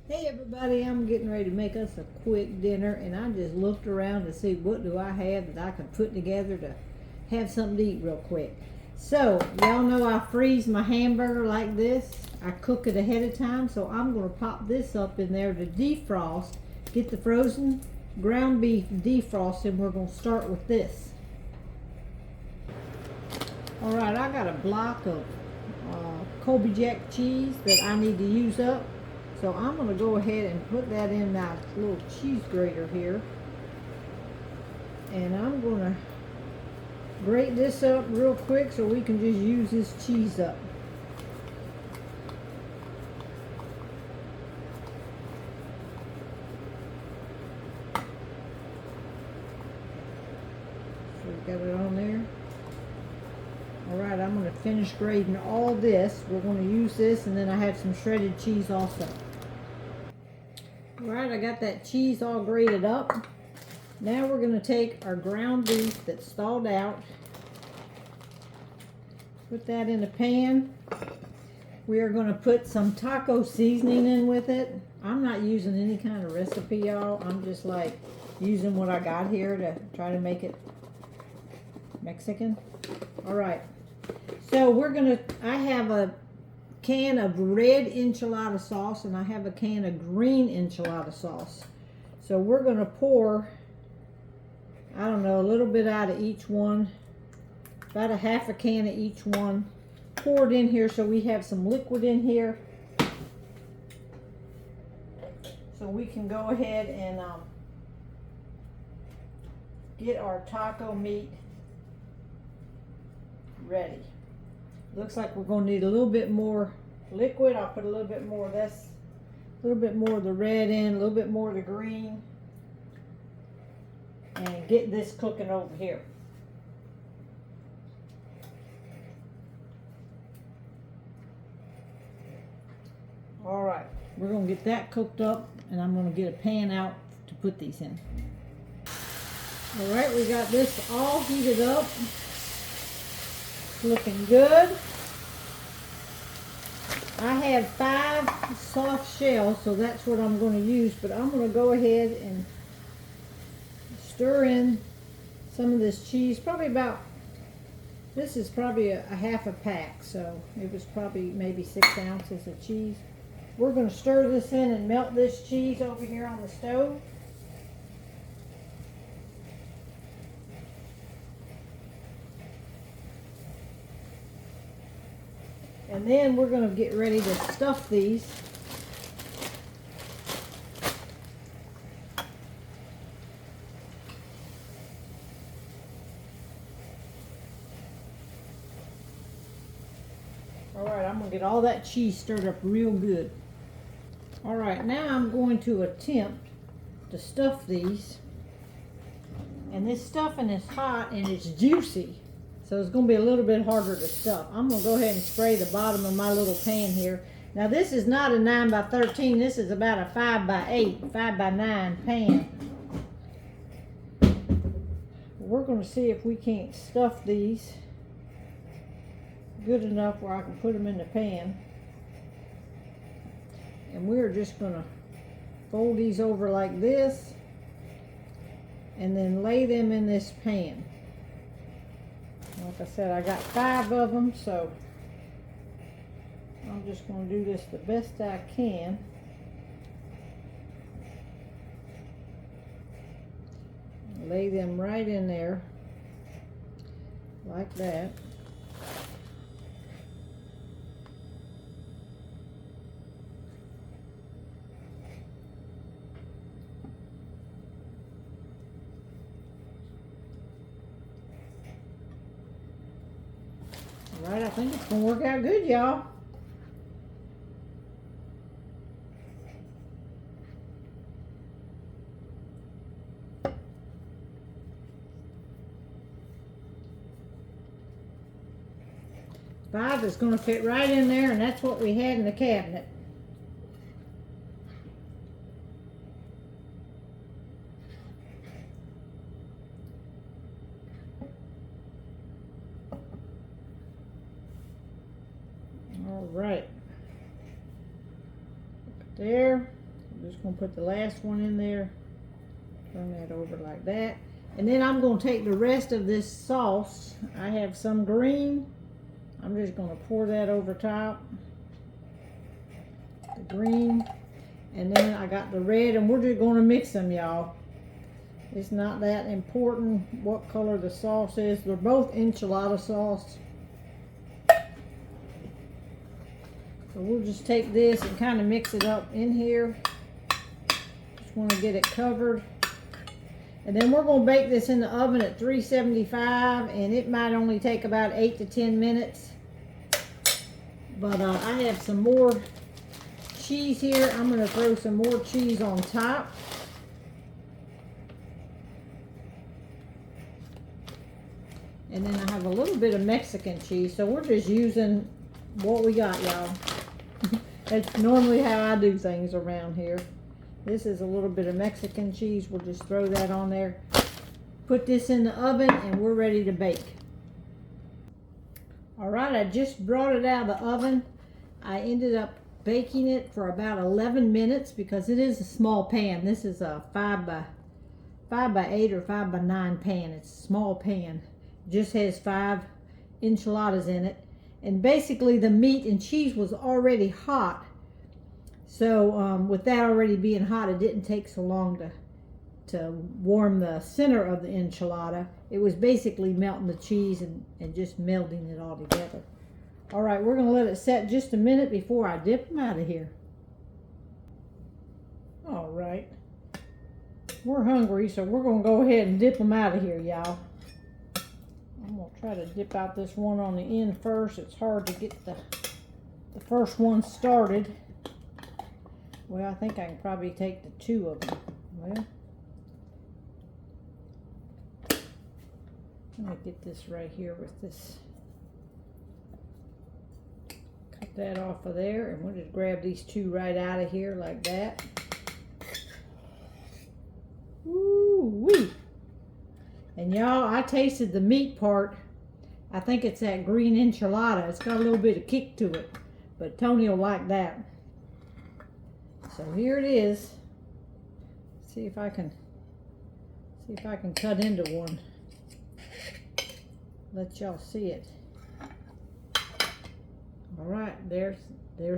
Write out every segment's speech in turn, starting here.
Hey everybody, I'm getting ready to make us a quick dinner, and I just looked around to see what do I have that I can put together to have something to eat real quick. So y'all know I freeze my hamburger like this. I cook it ahead of time, so I'm going to pop this up in there to defrost, get the frozen ground beef defrosted, and we're going to start with this. Alright, I got a block of Colby Jack cheese that I need to use up. So I'm going to go ahead and put that in that little cheese grater here. And I'm going to grate this up real quick so we can just use this cheese up. So we got it on there. Alright, I'm going to finish grating all this. We're going to use this, and then I have some shredded cheese also. Alright, I got that cheese all grated up. Now we're going to take our ground beef that's thawed out, put that in a pan. We are going to put some taco seasoning in with it. I'm not using any kind of recipe, y'all. I'm just like using what I got here to try to make it Mexican. Alright, so I have a can of red enchilada sauce, and I have a can of green enchilada sauce. So we're going to pour, I don't know, a little bit out of each one, about a half a can of each one. Pour it in here so we have some liquid in here, so we can go ahead and get our taco meat ready. Looks like we're going to need a little bit more liquid. I'll put a little bit more of this, a little bit more of the red in, a little bit more of the green, and get this cooking over here. All right, we're going to get that cooked up, and I'm going to get a pan out to put these in. All right, we got this all heated up. It's looking good. I have 5 soft shells, so that's what I'm going to use, but I'm going to go ahead and stir in some of this cheese. This is probably a half a pack, so it was probably maybe 6 ounces of cheese. We're going to stir this in and melt this cheese over here on the stove. And then we're going to get ready to stuff these. Alright, I'm going to get all that cheese stirred up real good. Alright, now I'm going to attempt to stuff these. And this stuffing is hot and it's juicy, so it's going to be a little bit harder to stuff. I'm going to go ahead and spray the bottom of my little pan here. Now this is not a 9 by 13, this is about a 5 by 8, 5 by 9 pan. We're going to see if we can't stuff these good enough where I can put them in the pan. And we're just going to fold these over like this and then lay them in this pan. Like I said, I got 5 of them, so I'm just going to do this the best I can. Lay them right in there like that. All right, I think it's going to work out good, y'all. Five is going to fit right in there, and that's what we had in the cabinet. All right. There. I'm just gonna put the last one in there. Turn that over like that. And then I'm gonna take the rest of this sauce. I have some green. I'm just gonna pour that over top. The green. And then I got the red, and we're just gonna mix them, y'all. It's not that important what color the sauce is. They're both enchilada sauce. So we'll just take this and kind of mix it up in here. Just want to get it covered. And then we're going to bake this in the oven at 375, and it might only take about 8 to 10 minutes. But I have some more cheese here. I'm going to throw some more cheese on top. And then I have a little bit of Mexican cheese, so we're just using what we got, y'all. That's normally how I do things around here. This is a little bit of Mexican cheese. We'll just throw that on there. Put this in the oven, and we're ready to bake. All right, I just brought it out of the oven. I ended up baking it for about 11 minutes because it is a small pan. This is a 5 by 8 or 5 by 9 pan. It's a small pan. It just has 5 enchiladas in it. And basically the meat and cheese was already hot. So with that already being hot, it didn't take so long to warm the center of the enchilada. It was basically melting the cheese and just melding it all together. All right, we're going to let it set just a minute before I dip them out of here. All right. We're hungry, so we're going to go ahead and dip them out of here, y'all. I'm going to try to dip out this one on the end first. It's hard to get the first one started. Well, I think I can probably take the 2 of them. Well, let me get this right here with this. Cut that off of there, and we'll just grab these 2 right out of here like that. Woo-wee! And y'all, I tasted the meat part. I think it's that green enchilada. It's got a little bit of kick to it, but Tony will like that. So here it is. See if I can cut into one. Let y'all see it. All right, there's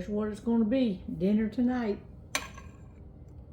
what it's going to be. Dinner tonight.